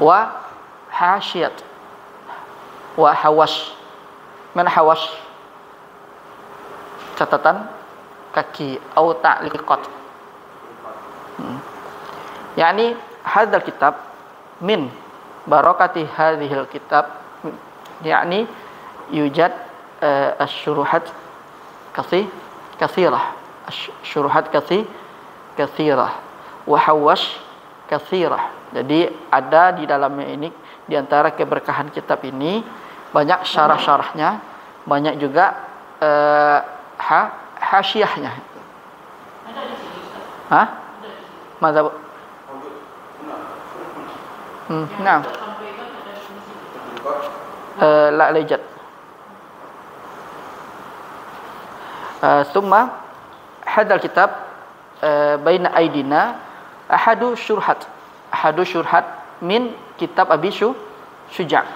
wa hasyiyat wa hawash. Mana hawash? Catatan kaki atau ta'liqat. Yani hadzal kitab min barakati hadzal kitab, yani yujad asy-syuruhat katsirah, asy-syuruhat katsirah wa hawash katsirah. Jadi ada di dalamnya ini, di antara keberkahan kitab ini banyak syarah-syarahnya, banyak juga hasyiyahnya. Hah? Mazhab. Nah. La lejat. Thumma hadzal kitab baina aidina ahadu syurhat min kitab Abi Syuja',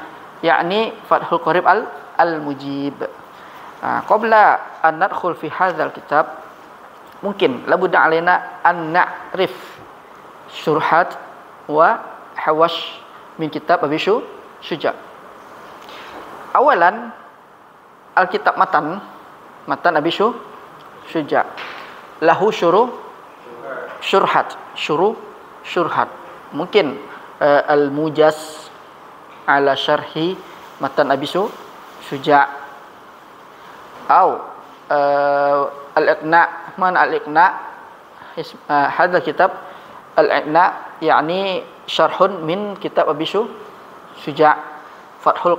yakni Fathul Qarib al-Mujib. Qabla an nadkhul fi hadzal kitab, mungkin labudda alaina an na'rif syurhat wa hawash min kitab Abi Syuja'. Awalan al-kitab matan Abi Syuja', lahu syurhat. Mungkin al-mujaz ala syarhi matan Abi Syuja', atau al-iqna'. Man al-iqna'? Hadha kitab al-iqna', yani syarhun min kitab Abi Syuja', Fathul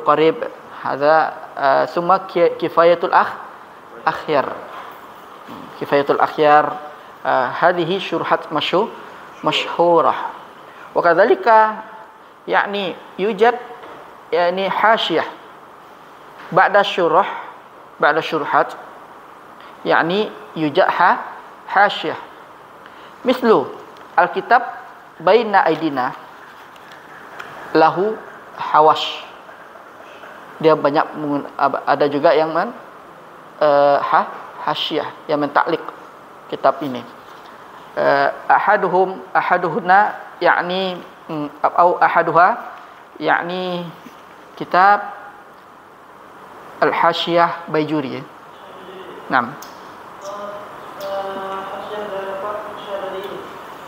Qarib. Hadha summa kifayatul akhyar. Hadhihi syurhat masyhurah. Wa kadzalika yani yujad yani hasyiyah ba'da syurhat, yani yujad hasyiyah. Mislu al-kitab baina aidina lahu hawash. Dia banyak ada juga yang hasyiyah, yang mentaklik kitab ini. Ahaduhuna yakni atau ahaduha yakni kitab al-hasyiyah Bajuri. Naam.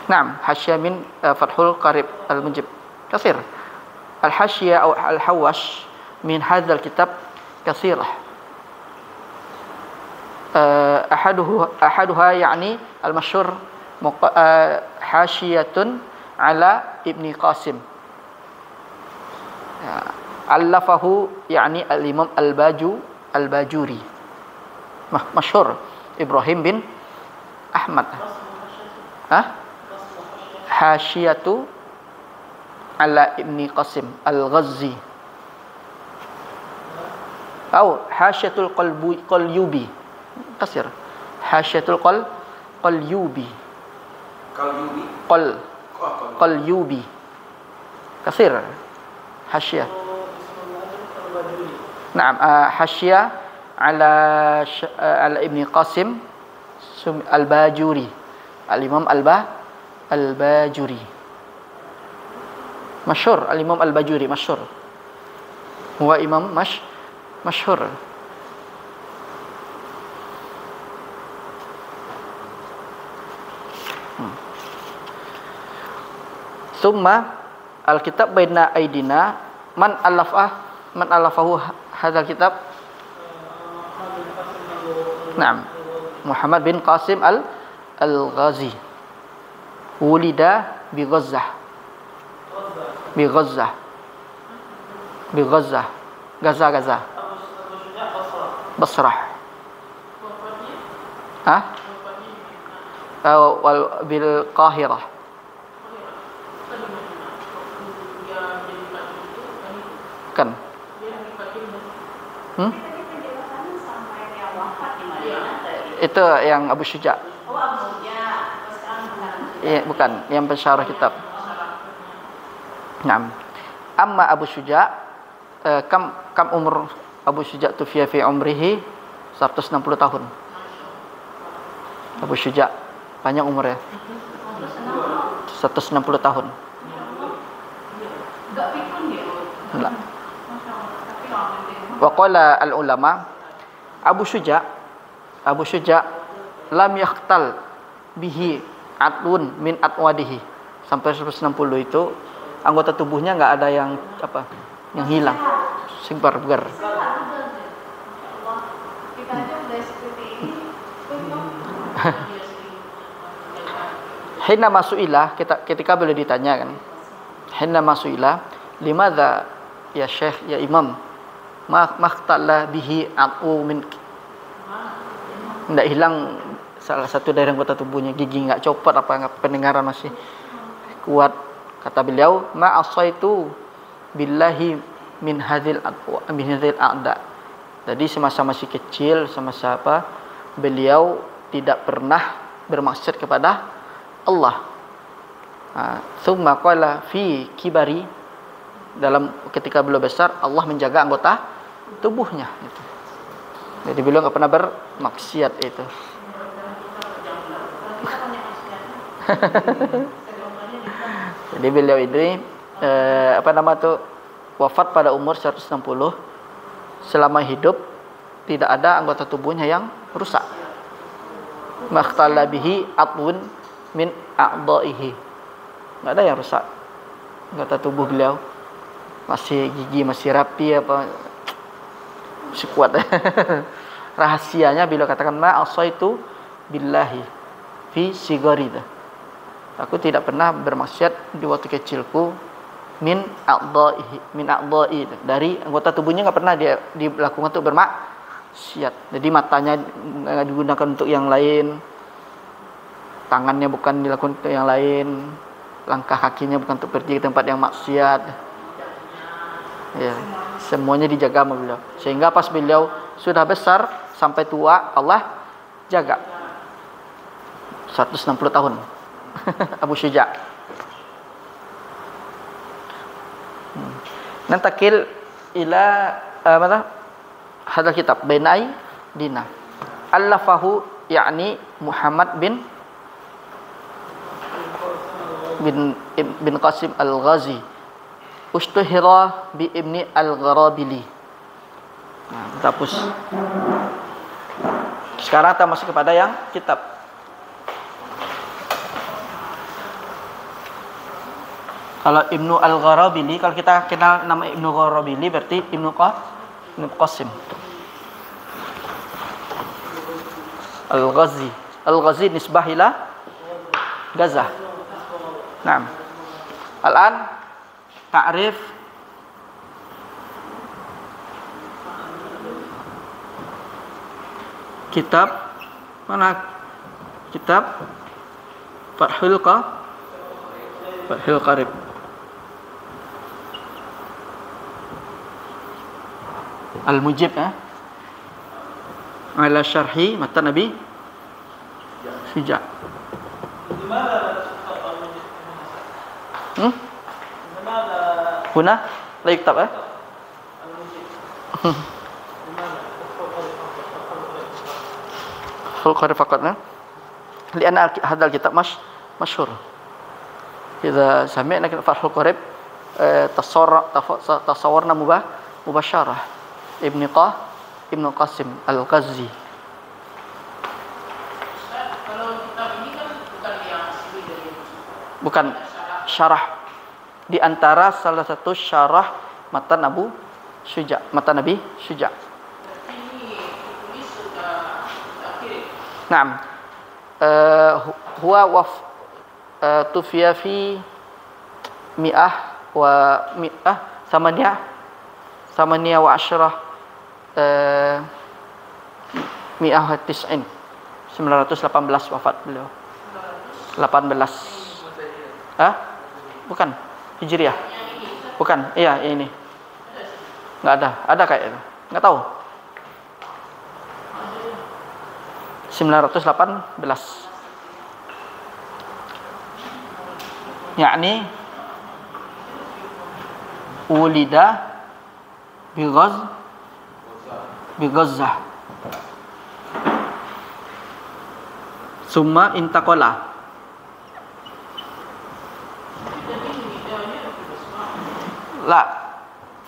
Naam, hasyiyah min Fathul Qarib al-Mujib. Katsir. Al-hasyiyah atau al-hawash min hadzal kitab katsirah. Ahaduha yani al-masyhur hasyiyatun ala Ibni Qasim. Allafahu yani al-Imam al-Bajuri. Masyhur Ibrahim bin Ahmad. Hasyiyatu ala Ibni Qasim al-Ghazzi, atau hasyiatul Qalyubi. Kasir hasyiatul Qalyubi. Qalyubi kasir hasyiyah. Naam, hasyiyah ala Ibni Qasim al-Bajuri, al-Imam al-Bajuri. Masyhur al-Imam al-Bajuri, masyhur. Huwa imam masyhur. Summa al-kitab baina aidina man alafahu hadzal kitab. Naam, Muhammad bin Qasim al-Ghazi. Wulida bi Ghazzah. Gaza. Basrah. Wal bil Qahirah. Kan? Itu yang Abu Syuja'. Ya, bukan, yang pensyarah kitab. Naam. Amma Abu Syuja', kam umur Abu Syuja' tufiya fi umrihi 160 tahun. Abu Syuja' panjang umurnya. 160 tahun. La. Wa qala al ulama Abu Syuja lam yakhtal bihi atun min atwadihi. Sampai 160 itu anggota tubuhnya nggak ada yang apa? Yang hilang. Segar-segar. Hina masu'ilah ketika beliau ditanya kan. Hina masu'ilah limadza ya Syekh ya Imam makhtalla bihi atu min. Tidak hilang salah satu dari anggota tubuhnya, gigi nggak copot apa pendengaran masih kuat. Kata beliau ma asaitu billahi min hadzal a'da. Jadi semasa masih kecil, semasa apa, beliau tidak pernah bermaksud kepada Allah. Tsumma qala fi kibari, dalam ketika beliau besar Allah menjaga anggota tubuhnya gitu. Jadi beliau nggak pernah bermaksiat itu. Jadi beliau ini wafat pada umur 160. Selama hidup tidak ada anggota tubuhnya yang rusak. Makhtala bihi atun min a'dha'ihi. Enggak ada yang rusak. Anggota tubuh beliau masih gigi masih rapi apa masih kuat. Rahasianya beliau katakan ma asaitu billahi fi sigari. Aku tidak pernah bermaksiat di waktu kecilku min a'dha'i, dari anggota tubuhnya nggak pernah dia dilakukan untuk bermaksiat. Jadi matanya nggak digunakan untuk yang lain, tangannya bukan dilakukan untuk yang lain, langkah kakinya bukan untuk pergi ke tempat yang maksiat. Ya, semuanya dijaga sama beliau. Sehingga pas beliau sudah besar sampai tua Allah jaga 160 tahun. Abu Syuja. Nantakil ila hadal kitab Bainai Dina. Allafahu yakni Muhammad bin Qasim Al-Ghazi. Ustuhira bi Ibni Al-Gharabili. Nah, kita hapus. Sekarang kita masuk kepada yang kitab. Kalau Ibnu Al-Gharabili, kalau kita kenal nama Ibnu Gharabili berarti Ibnu Qasim Al-Ghazi. Al-Ghazi nisbah ila Gaza. Naam. Al-an ta'rif kitab mana? Kitab Fathul Qarib. Al-Mujib ala syarhi matan Nabi Syuja. Huna la kitab Fathul Qarib faqat lianna hadal kitab masyhur. Idza sami'na Fathul Qarib tasawwarna mubasyarah Ibnu Qasim Al-Ghazi. Bukan syarah, di antara salah satu syarah matan Nabi Syuja. Naam. Huwa tufiya fi samaniya wa asyrah 918 wafat beliau. 18. Bukan Hijriah. Bukan. Iya, ini. Enggak ada. Ada kayak itu. Enggak tahu. 918. Yakni ulida bi Gazzah. Summa intaqala. La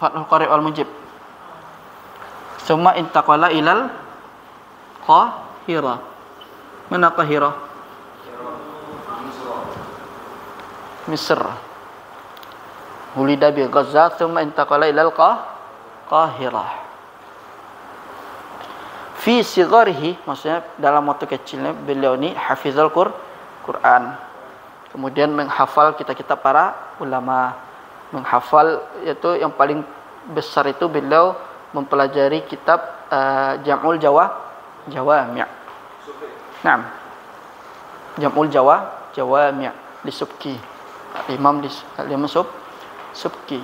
Fathul Qarib al-Mujib. Summa intaqala ilal Qahira. Mana Qahira? Misr. Wulida bi Gaza thumma intaqala ilal Qahira. Fi sigharihi, maksudnya dalam waktu kecilnya beliau ni hafizul Quran. Kemudian menghafal kitab-kitab para ulama. Menghafal itu yang paling besar itu beliau mempelajari kitab Jam'ul Jawami'. Naam. Jam'ul Jawami' li Subki. Imam Subki.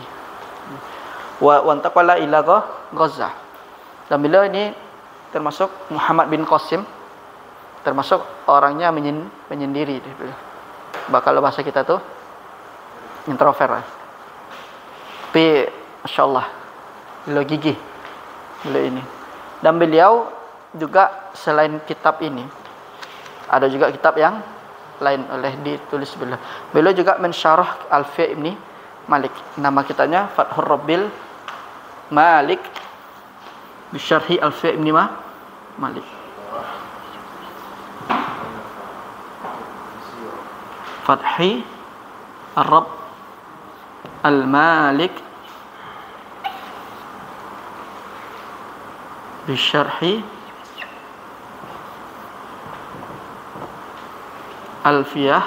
Wa antaqala ila Gaza. Dan beliau ini termasuk Muhammad bin Qasim, termasuk orangnya menyendiri. Bakal bahasa kita tuh introvert. Tapi masyaallah beliau gigih beliau ini. Dan beliau juga selain kitab ini ada juga kitab yang lain oleh ditulis beliau. Beliau juga mensyarah Alfiyah Ibni Malik. Nama kitabnya Fathur Rabbil Malik bisyarhi Alfiyah Ibni Malik. Fathi Ar-Rabb Al-Malik bisyarhi Alfiyah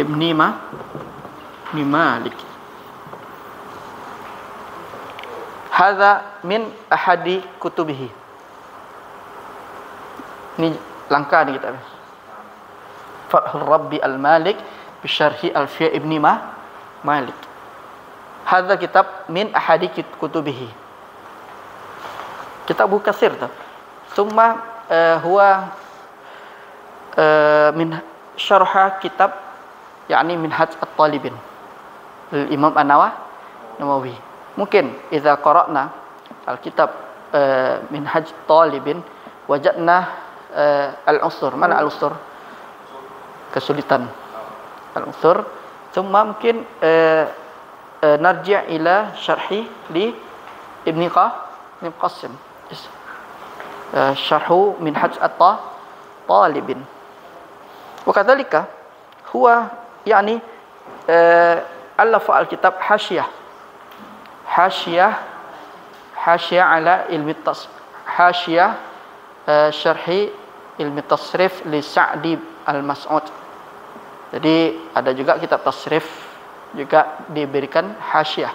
Ibni Malik. Hadza min ahadi kutubihi. Ini langkah nih kita. Fathul Rabbi Al-Malik bisyarhi Alfiyah Ibni Malik. Hadza kitab min ahadi kutubihi. Kitab Katsir tu. Summa huwa min syarah kitab yakni Minhaj at-Talibin lil Imam An-Nawawi. Mungkin idza qara'na al-kitab Minhaj at-Talibin wajadna al-usur. Mana al-usur? Kesulitan. Al-usur. Thumma mungkin narji' ila syarhi li Ibn Qasim. Syarhu Minhaj at-Talibin. Wa kadzalika huwa yani alafa al-kitab hasyah ala ilmi hasyah syarhi ilmi tasrif li Sa'di al-Mas'ud. Jadi ada juga kitab tasrif juga diberikan hasyah,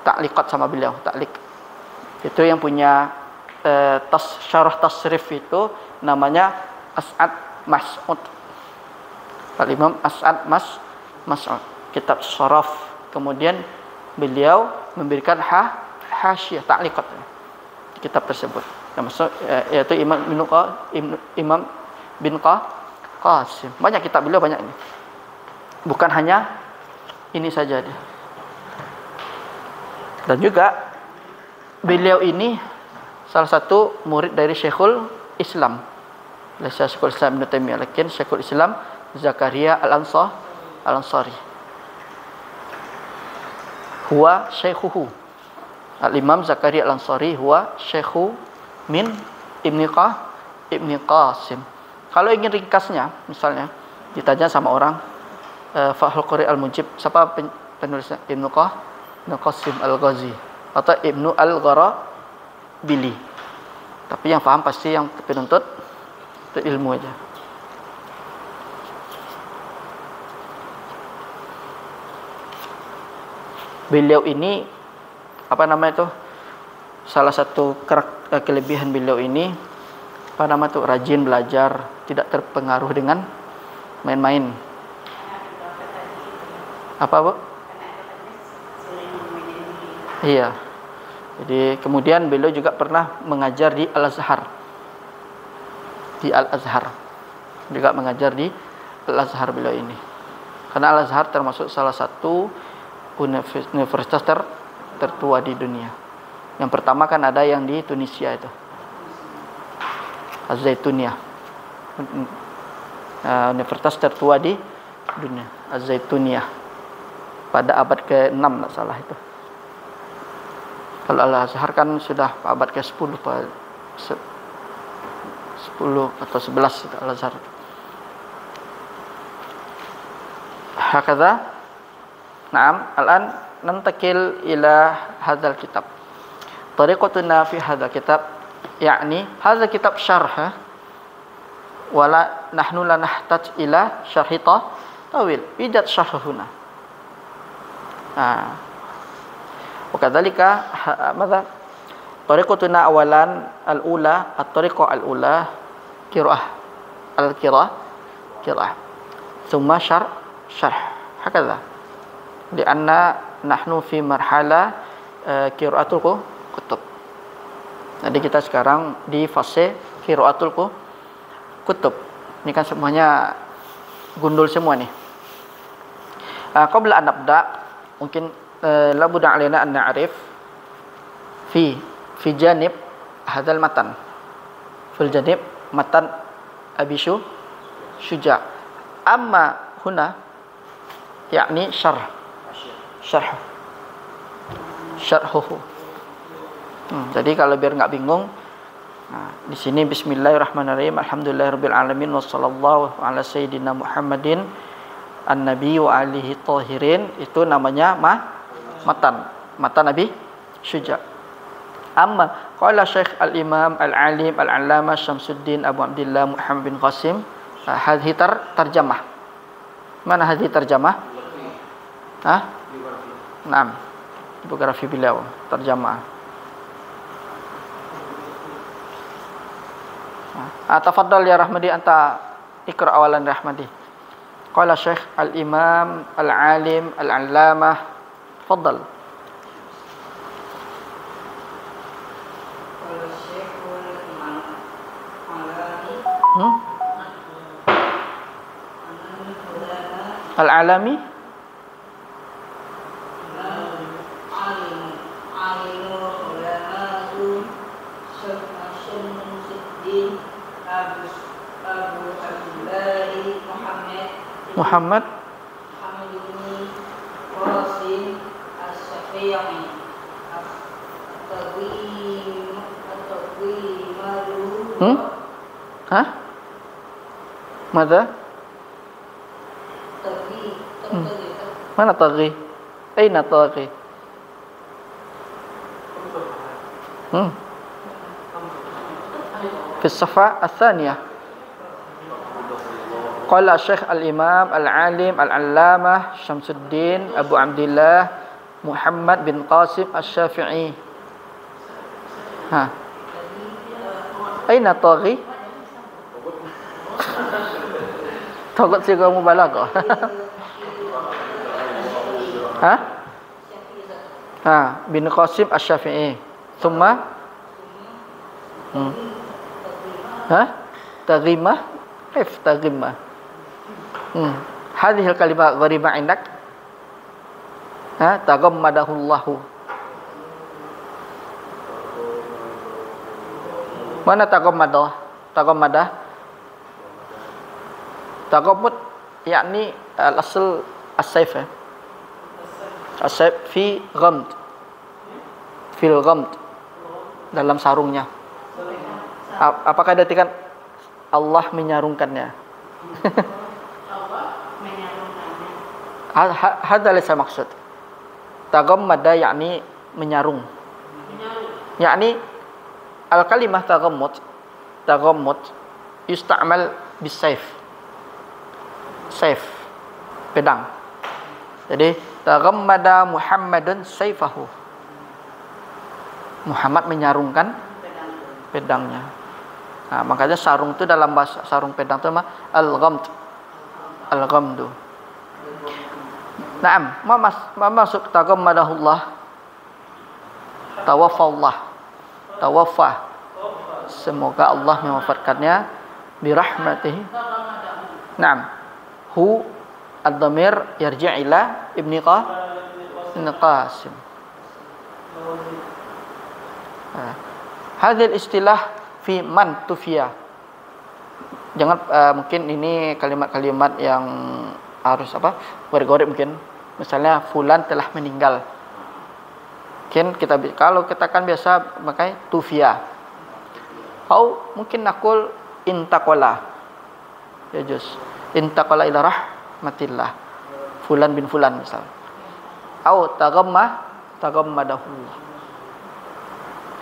takliqat sama beliau, taklik. Itu yang punya syarah tasrif itu namanya As'ad Mas'ud. Al-Imam As'ad Mas'ud, kitab syaraf. Kemudian beliau memberikan hasyah, takliqat di kitab tersebut. Termasuk yaitu Imam bin Qasim. Banyak kitab beliau, banyak ini. Bukan hanya ini saja dia. Dan juga beliau ini salah satu murid dari Syekhul Islam. Syekhul Islam Ibn Taimiyah, lakin Syekhul Islam Zakaria Al-Ansari. Huwa syekhuhu. Al-Imam Zakaria Al-Ansari huwa syekhu min Ibni Qasim. Kalau ingin ringkasnya, misalnya ditanya sama orang Fathul Qarib al-Mujib, siapa penulisnya? Ibnu Qasim Al-Ghazi atau Ibnu Al-Gharabili. Tapi yang paham pasti yang penuntut ilmu aja. Beliau ini apa namanya itu? Salah satu kelebihan beliau ini apa nama itu? Rajin belajar, tidak terpengaruh dengan main-main. Apa, Bu? Iya. Jadi kemudian beliau juga pernah mengajar di Al-Azhar. Di Al-Azhar. Juga mengajar di Al-Azhar beliau ini. Karena Al-Azhar termasuk salah satu universitas tertua di dunia. Yang pertama kan ada yang di Tunisia itu. Az-Zaituniyah. Universitas tertua di dunia. Az-Zaituniyah. pada abad ke-6 tak salah itu. Kalau Al-Azhar kan sudah abad ke-10 10 atau 11 itu Al-Azhar. Hakadha. Naam, al-an nantakil ila hadzal kitab. Tariqatuna fi hadzal kitab yakni hadzal kitab syarh wala nahnu la nahtaj ila syarhita tawil ijad syarhuna. Wakadzalika madza tariqatuna awalan al-ula at-tariqah al-ula qiraah al-qiraah thumma syarh hakadha lianna nahnu fi marhala qiraatul kutub. Jadi kita sekarang di fase qiraatul kutub. Ini kan semuanya gundul semua nih. Qabla an nabda mungkin la budda alaina an na'rif fi janib hadzal matan. Fil janib matan Abi Syuja. Amma huna yakni syarhuhu. Jadi kalau biar enggak bingung, di sini bismillahirrahmanirrahim alhamdulillahirabbil alamin wassallallahu ala sayyidina Muhammadin an-nabi wa alihi tahirin, itu namanya matan Abi Syuja. Amma qala Syekh al-Imam al-Alim al-Allamah Syamsuddin Abu Abdillah Muhammad bin Qasim hadhihi tarjamah. Mana hadhihi tarjamah? Naam, biografi beliau, tarjamah. Tafaddal ya Rahmadi, anta ikra awalan Rahmadi. Qala Syekh al-Imam al-Alim al-Allamah, tafaddal. Al-Alami Muhammad Mada? Mana taghi? Aina taghi? Fi as-safa ats-tsaniyah. Qala Syekh al-Imam al-Alim al-Allamah Syamsuddin Abu Abdillah Muhammad bin Qasim Asy-Syafi'i. Aina taghi? Takut siga mubalaghah. Bin Qasim Asy-Syafi'i. Thumma taghimah. Kif taghimah? Hadhihi al-kalimah gharibah indak? Taghammadahullahu. Mana taghammadah? Taghammud yakni al-asl as-sayf. As-sayf fi ghamd. Fil ghamd, dalam sarungnya. Apakah dikatakan Allah menyarungkannya? Hadza laysa maksud. Taghammada yakni menyarung. Yakni al-kalimah taghammud yusta'mal bis-sayf. Sayf, pedang. Jadi taghammada Muhammadun sayfahu. Muhammad menyarungkan pedangnya. Makanya sarung itu dalam bahasa sarung pedang itu al-ghamdu. Naam, ma masuk taghammadahullah. Tawaffa. Semoga Allah mewafatkannya bi rahmatihi. Naam. Hu ad-dhamir yarji' ila Ibnu Qasim. Hadhil istilah fi man tufiya. Jangan mungkin ini kalimat-kalimat yang harus gorek-gorek mungkin. Misalnya fulan telah meninggal. Kalau kita kan biasa pakai tufia. Atau mungkin nakul intaqala. Ya juz. Intaqala ila rahmatillah. Fulan bin fulan misalnya. Atau tagammadahu.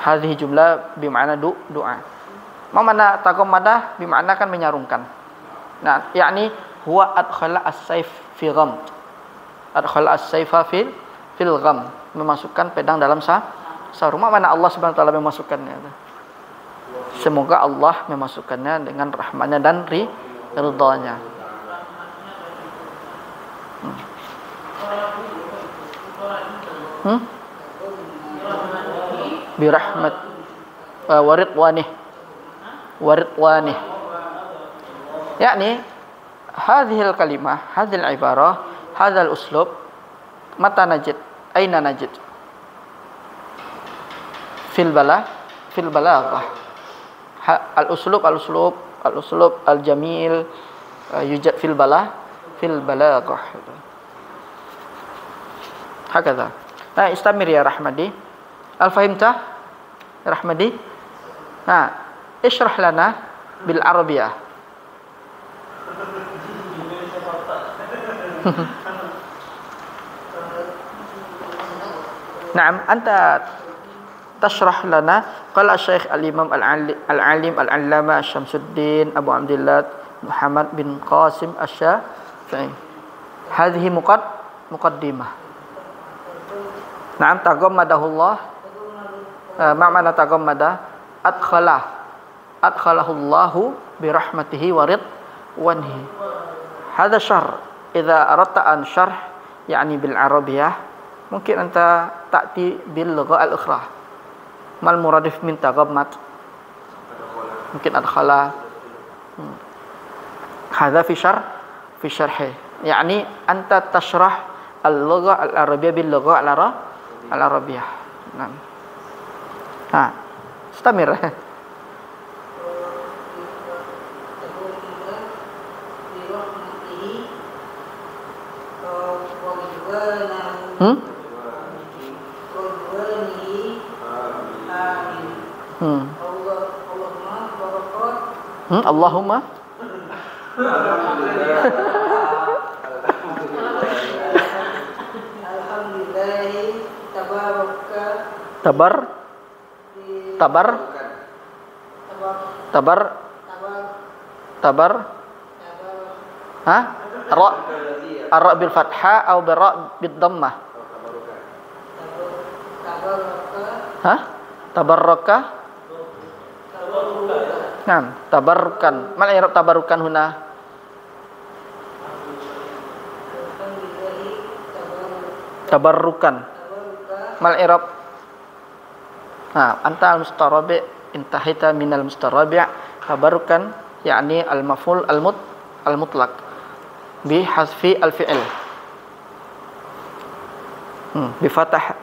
Hadhihi jumlah bima'na doa. Mana tagammadah bima'na kan menyarungkan. Nah, yakni huwa adkhala as-sayf fi gham. Adkhala as-sayfa fil gham, memasukkan pedang dalam sarung. Mana Allah Subhanahu wa taala memasukkannya. Semoga Allah memasukkannya dengan rahmatnya dan ridha-Nya. Birahmat waridwanih. Yakni hadhil kalimah, hadhil ibarah, hadzal uslub mata najid, aina najid fil balaghah. Al-uslub al-jamil yujad fil balaghah. Hakadha. Nah, istamir ya Rahmadi. Al-fahimta Rahmadi? Nah, ishrah lana bil arabiyah. Naam, anta tashrah lana qala Syekh al-Imam al-Alim al-Allama Syamsuddin Abu Abdillah Muhammad bin Qasim Asy-Syafi'i. Hadhihi muqaddimah. Naam, tagammadahullah. Ma'na tagammada adkhalahullahu bi rahmatihi wa ridwanihi. Hadha syarh. Idza aradta an syarh yani bil arabiyah, mungkin anta ta'ti bil lugha al-ukhra. Mal muradif min tagammat. Mungkin adkhala. Hadha fi syarh. Yani anta tashrah al-lugha al-arabiyah bil lugha al-arabiyah. Nah. Ha, istamir. Allahumma tabar ha ra bil fathah atau bil ra bid dhammah. Ha, tabarraka. Naam, tabarrukan. Mal i'rab tabarrukan huna? Tabarrukan. Mal i'rab? Anta al-mustarabi' intahita minal mustarabi' tabarrukan yakni al-maf'ul al-mutlaq bi hasfi al-fi'l. Bi fatah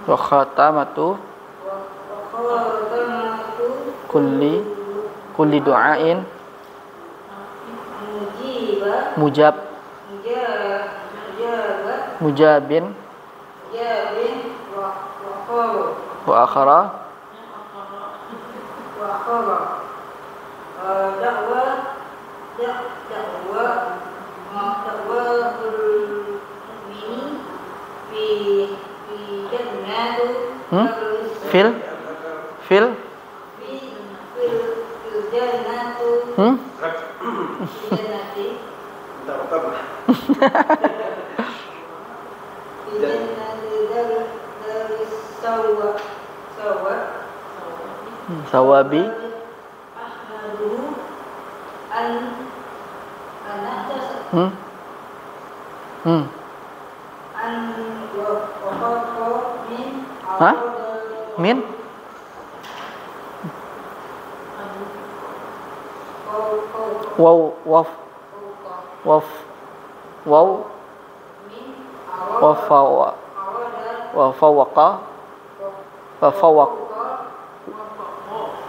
wa khatamatu kulli du'ain mujabin wa akhara fil Sawabi. Hmm. Hmm. Hah? Min? Waw, waf, waf, waw, wafawa, wafawaqa, wafawaq,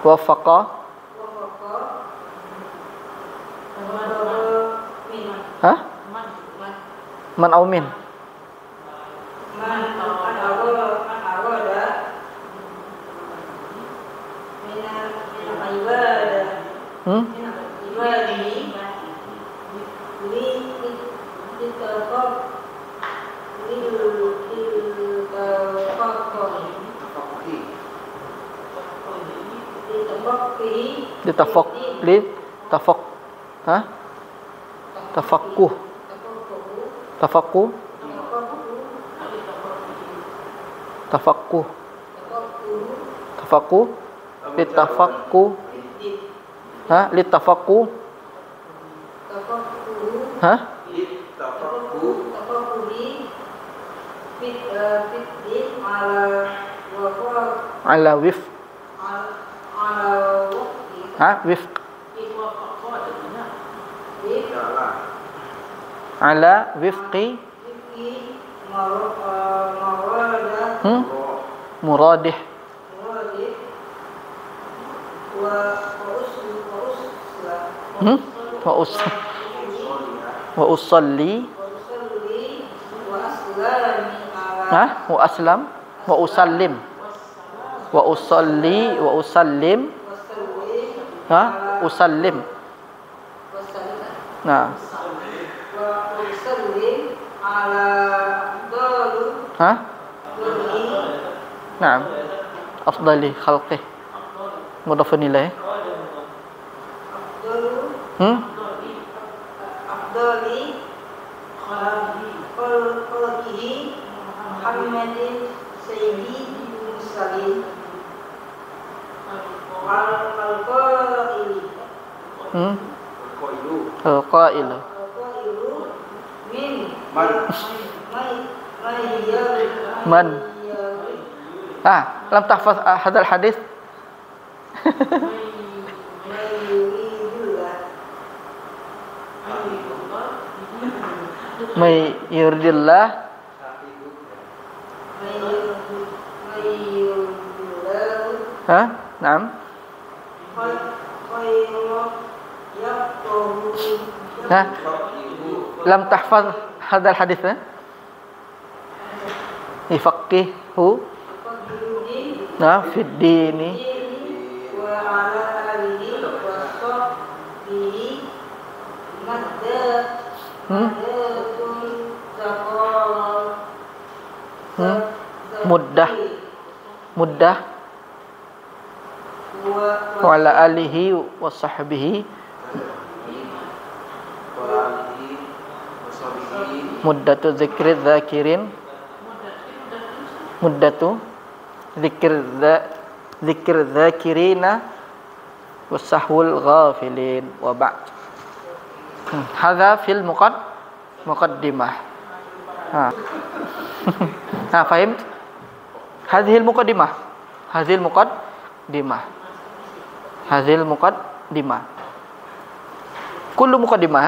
wafaqa. Hah? Man au min? Hmm? Ditafaq li tafaq. Hah? Tafaqquh. Tafaqquh. Tafaqquh. Tafaqquh. Litafaqquh. Hah? Litafaqquh. Hah? Ala wif. Hah? Wifq. Ala wifqi. Hmm? Muradih. Hmm? Wa usalli. Hah? Wa aslam. Wa usallim. Wa usalli. Wa usallim. Hah? Usallim. Nah. Hah? Naam. Afdali khalqih. Mudhafun ilaih. Hmm? Afdali khalqihi Muhammadin sayyidi mursalin al-qaili. Hmm? Al-qailu. Man. Lam tahfaz hadal hadis. May yuridillah. Hah? Naam. Hah? Lam tahfaz hadal hadis. Ifaqihu. Nah, fid dini. Wa ala alihi wa sahbihi muddah wa ala alihi wa sahbihi muddatu dzikri dzakirin muddatu dzikr dzakirina wasahwul ghafilin wa ba'd. Hadza fil muqaddimah. Fahimt? Hadhil muqaddimah. Hadhil muqaddimah. Kullu muqaddimah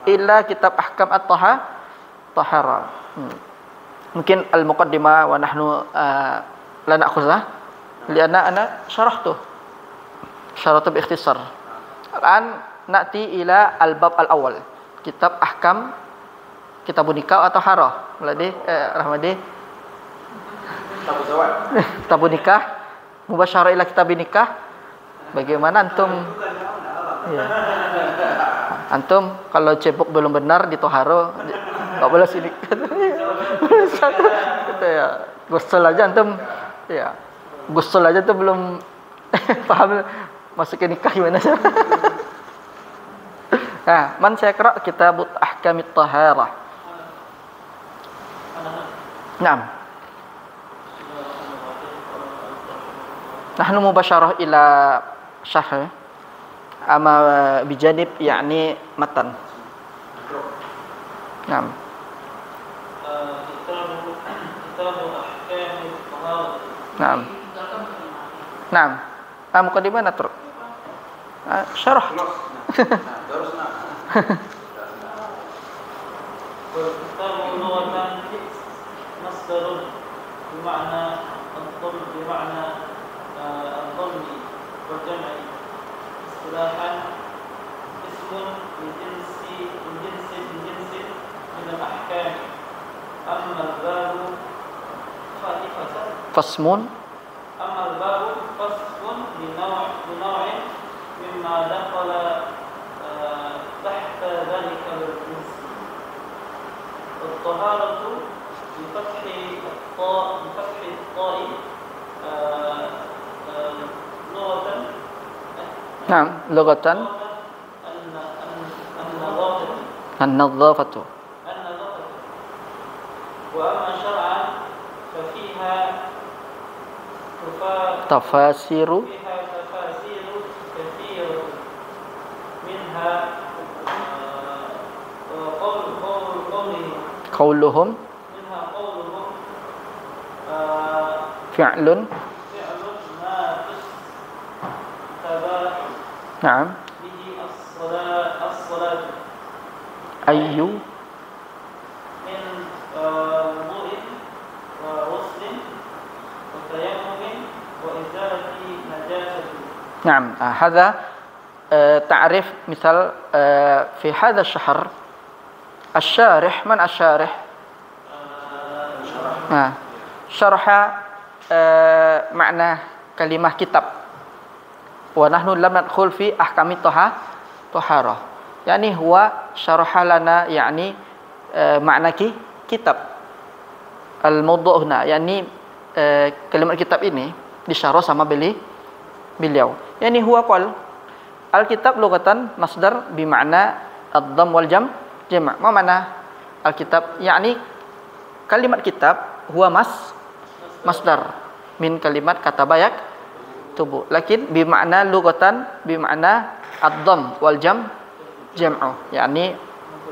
illa kitab ahkam at-tahara. Mungkin al-muqaddimah wa nahnu la na'khuzah lianna ana syarahtu bi ikhtisar. Al-an na'ti ila al-bab al-awwal. Kitab ahkam kitabun nikah atau tahara. Muladi Rahmadi. Kitabun nikah mubasyarah ila kitabun nikah. Bagaimana antum? Ya. Antum kalau cebok belum benar di toharo enggak boleh sini. Gitu ya. Gusul aja antum. Ya. Gusul aja tuh belum paham masuk ke nikah gimana sih? Nah, man saya qira kitab ahkamit taharah. Naam. نحن مباشرة إلى شرح أما بجانب يعني متن. نعم. كتاب أحكام الطهارة. نعم. نعم. مقدمة نترك. شرح. والكتاب لغة مصدر بمعنى الضم والجمع. اصطلاحا اسم من جنس من الأحكام. أما الباب فصم. أما الباب فصل لنوع مما دخل تحت ذلك الجنس. الطهارة بفتح الطاء لغة. نعم لغة النظافة. وأما شرعا ففيها تفاسير كثيرة منها قولهم فعل ناقص تباح نعم به الصلاة أي من وضوء وغسل وتيمم وإزالة نجاسة. نعم هذا تعريف مثال في هذا الشهر الشارح. من الشارح؟ شرح معنى كلمة كتاب. ونحن لم ندخل في أحكام الطهارة. يعني هو شرح لنا يعني معنى kitab. Al-mawdu' huna, yakni kalimat kitab ini disyarah sama beliau. Yani huwa qal al-kitab lughatan masdar bima'na ad-dhamm wal jam'. Ma mana al-kitab? Yani kalimat kitab huwa masdar min kalimat kataba yaktubu. Lakin bima'na lughatan bima'na ad-dhamm wal jam'u, yani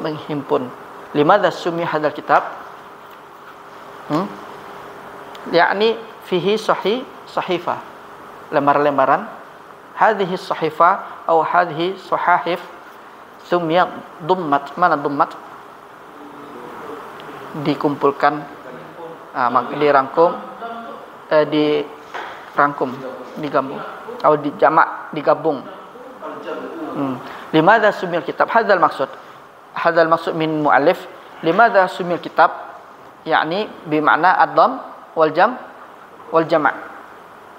menghimpun. Limadha summiya hadzal kitab? Yakni fihi sahifah, lembar-lembaran. Hadhihi sahifah atau hadhihi sahahif summiya dummat. Mana dummat? Dikumpulkan, dirangkum, digabung atau digabung. Limadha summiya kitab? Hadzal maksud min muallif. Limadha summiya kitab? Yani bima'na ad-dhamm wal jama'.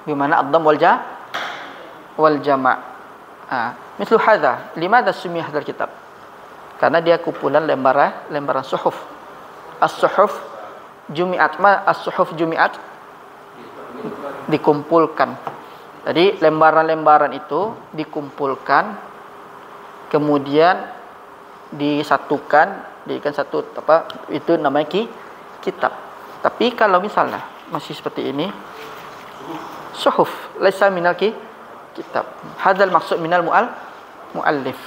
Bima'na ad-dhamm wal jama'. Mislu hadza, limadha summiya hadzal kitab? Karena dia kumpulan lembaran suhuf. As-suhuf jumi'at. As-suhuf jumi'at dikumpulkan. Jadi lembaran-lembaran itu dikumpulkan, kemudian disatukan, dijadikan satu itu namanya kitab. Tapi kalau misalnya masih seperti ini, suhuf laisa minal kitab. Hadzal maksud minal muallif.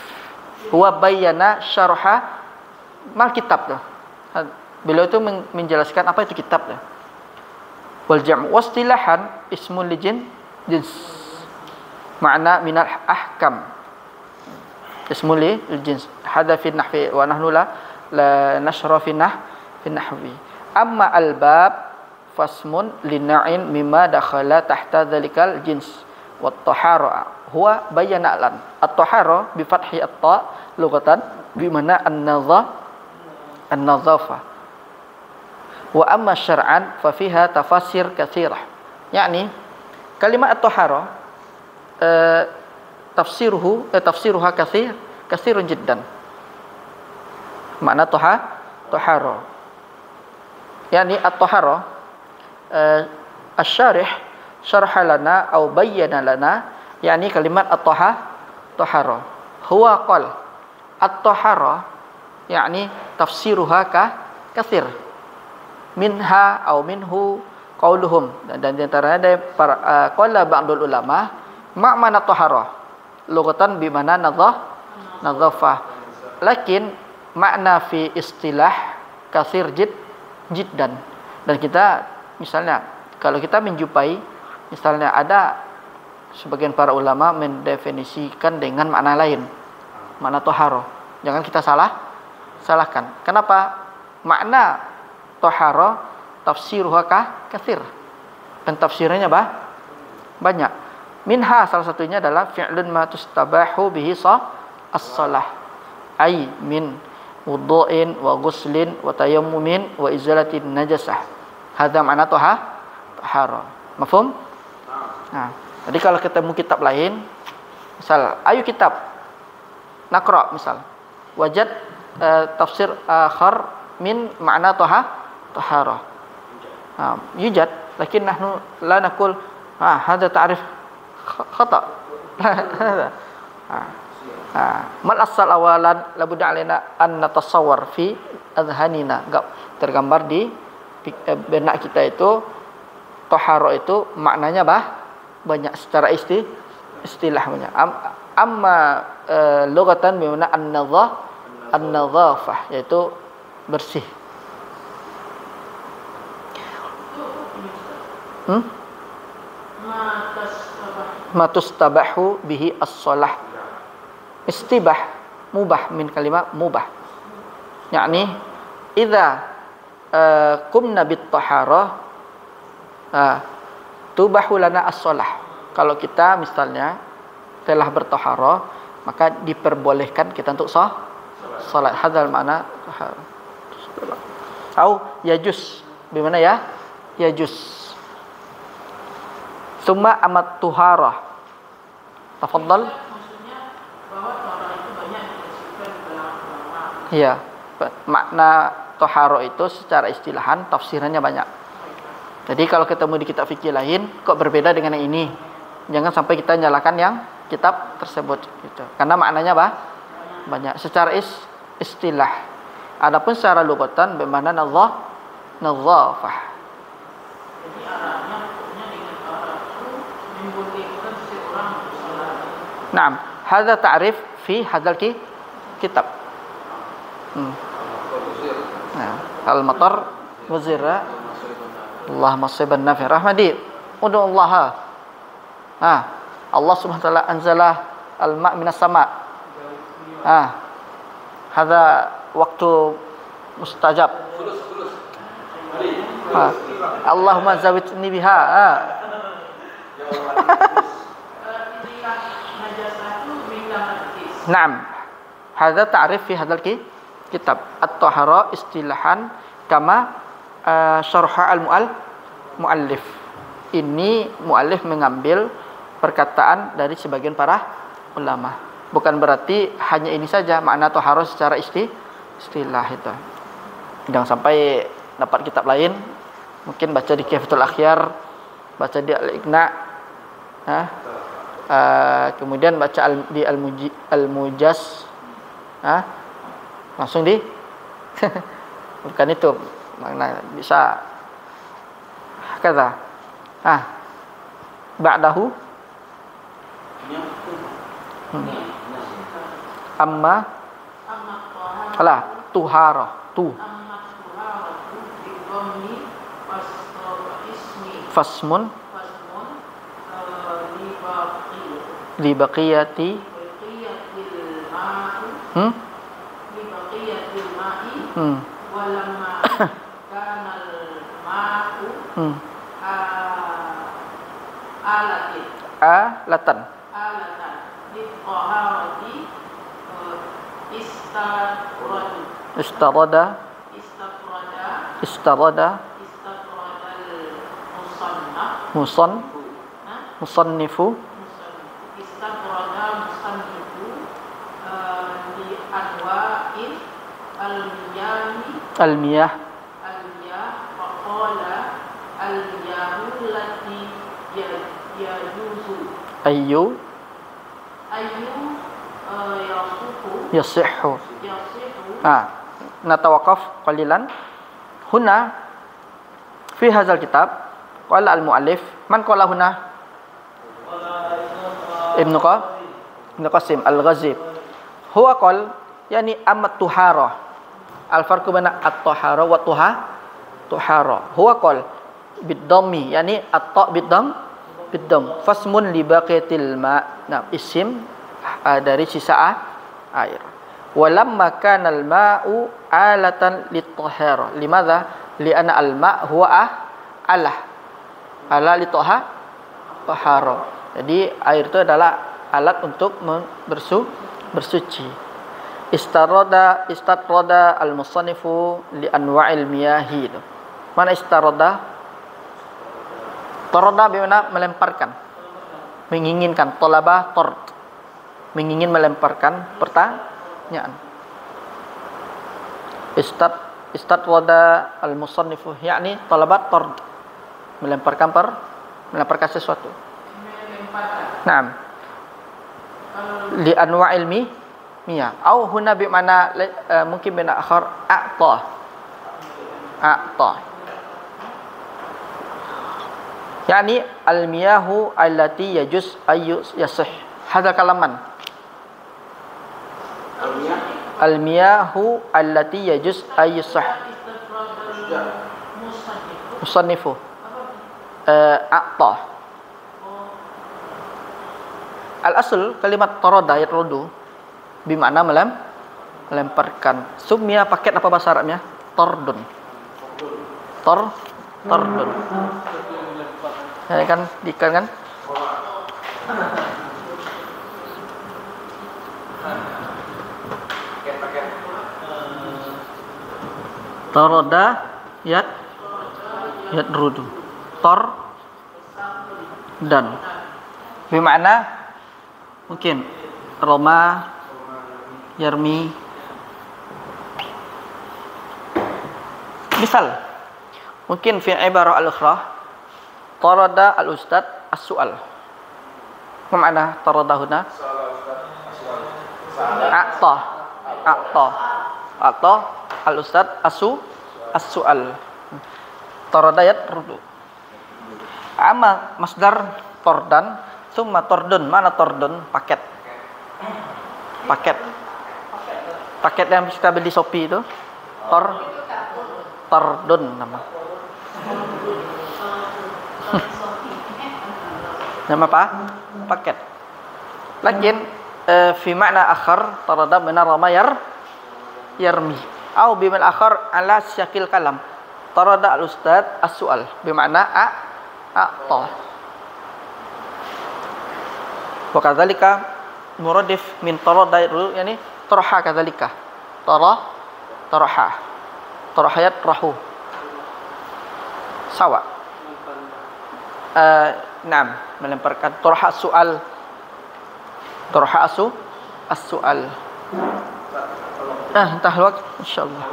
Huwa bayyana syarha mal kitab tuh. Beliau itu menjelaskan apa itu kitab tuh. Wal jam' wastilahan ismun li jins. Makna minal ahkam. Ismun li jins. Hadza fi nahwi wa nahnu la nashra fi nahwi. Amma al-bab fasmun lina'in mimma dakhala tahta dzalikal jins. Wat tahara huwa bayyana lan. At-tahara bi fathi at-ta lughatan bi mana an-nadhafa. Wa amma syar'an fa fiha tafasir katsirah. Yani kalimat at-tahara tafsiruha katsirun jiddan. Makna tahara yani at-tahara asy-syarih syarha lana atau bayyana lana, yani kalimat at-tahara huwa qal at-tahara yani tafsiruha katsir minha atau minhu qauluhum, dan di antaranya ada para qala ba'dul ulama ma'na taharah lughatan bi mana nadhafah, lakin makna fi istilah katsir jiddan. Dan kita misalnya kalau kita menjumpai misalnya ada sebagian para ulama mendefinisikan dengan makna lain, makna taharah, jangan kita salahkan. Kenapa? Makna taharah tafsiruha katsir, dan tafsirannya banyak. Minha salah satunya adalah fi'lun ma tustabahu bihi as-salah, ay min wudu'in wa ghuslin wa tayammumin wa izalatin najasah. Hadza ma'na taharah. Mafhum? Nah, jadi kalau ketemu kitab lain, misal ayu kitab naqra misal wajad tafsir akhar min ma'na taharah. Yujad, lakin nahnu la naqul hadza ta'rif khata. Mal asal awalan labudda alaina an natasawwar fi adhanina, enggak tergambar di benak kita itu tahara itu maknanya banyak secara istilah banyak. Amma lughatan bimana an-nadhafah yaitu bersih. Matustabahu bihi as-salah. Istibah mubah min kalimat mubah. Yakni idza qumna bit taharah tubahu lana as-salah. Kalau kita misalnya telah bertaharah, maka diperbolehkan kita untuk salat. Hadzal makna taharah. Au yajuz bimana ya? Yajuz. Summa amat tuharah. Tafadhal. Maksudnya bahwa taharah itu banyak ditafsirkan dalam ulama. Iya, makna taharah itu secara istilahan tafsirannya banyak. Jadi kalau ketemu di kitab fikih lain kok berbeda dengan yang ini, jangan sampai kita nyalakan yang kitab tersebut gitu. Karena maknanya banyak secara istilah. Adapun secara lughatan bermakna nadhafah. Jadi arahnya pokoknya dengan taharah itu membolehkan seseorang untuk salat. Naam, hadza ta'rif fi hadzal kitab. Nah, al-matar wazira Allahumma sibban nafi rahmadi udu Allah. Allah Subhanahu wa taala anzala al-ma' minas sama'. Hadza waktu mustajab. Allahumma zawidni biha. Naam. Hadza ta'rif fi hadzal kitab. At-tahara istilahan kama syarha al-muallif. Ini muallif mengambil perkataan dari sebagian para ulama. Bukan berarti hanya ini saja makna tahara secara istilah itu. Jangan sampai dapat kitab lain, mungkin baca di Kifatul Akhyar, baca di Al-Iqna, kemudian baca di Al-Mujaz, langsung di bukan itu makna bisa kata ba'dahu amma tuhara fasmun li baqiyati walamma kanal ma'u alatan liqaharati istarada musannifu li anwa'in al-miyah faqala al-miyahu allati yajuzu ayyu yasihhu. Natawaqaf qalilan huna fi hadzal kitab Qala al-mu'allif, man qala huna? Ibnu Qasim al-Ghazib. Huwa qal yani amat tuhara. Al-farqu baina at-tahara wa tuhara. Huwa qal bid-dhammi yani at-ta bid-dhamm fasmun li baqiyatil ma. Nah, isim dari sisa air. Walamma kana al-ma'u alatan lit-tahara. Limadha? Li'anna al-ma' huwa ala lit-tahara. Jadi air itu adalah alat untuk bersuci. Istaroda al-musannifu li anwa'il miyahi. Mana istaroda? Toroda bermakna melemparkan, menginginkan. Tolaba tord, mengingin melemparkan pertanyaan. Istaroda al-musannifu yakni tolaba tord, melemparkan sesuatu. Naam. Li anwa'il miyah. Au huna bi mana mungkin bin akhar a'ta. Yani al-miyahu allati yajuz ayu yasih. Hadza kalaman. Al-miyahu allati yajuz ayu sah. Musannifu. A'ta. Al-asl kalimat tarada yatrudu bermakna melemparkan. Sumia paket apa bahasa Arabnya? Tordun. Tordun. Ya kan diikan kan? Tarada yatrudu. Tor dan bermakna mungkin Roma yarmi. Misal mungkin fi ibarah al-ukhra tarada al-ustad as-su'al. Apa makna tarada huna? A'ta al-ustad as-su'al. Tarada yatrudu. Ama masdar tordan summa tordun. Mana tordun? Paket yang kita beli di Shopee itu. Tordun nama. Nama apa? Paket. Lakin fi makna akhar tarada min rama yarmi. Au bi man akhar ala syakil kalam. Tarada al-ustad as-su'al bermakna a'ta. Wa kadzalika muradif min tarada yani taraha kadzalika. Taraha yatrahu. Sawa. Naam, melemparkan taraha as-su'al. Taraha as-su'al. Entah waqt insyaallah.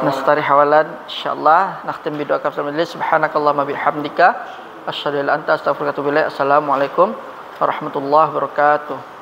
Nastarih hawalan insyaallah. Nakhtim bi doa kafaratul majlis. Subhanakallahumma bihamdika asyhadu an la ilaha illa anta astaghfiruka wa atubu ilaik. Assalamualaikum warahmatullahi wabarakatuh.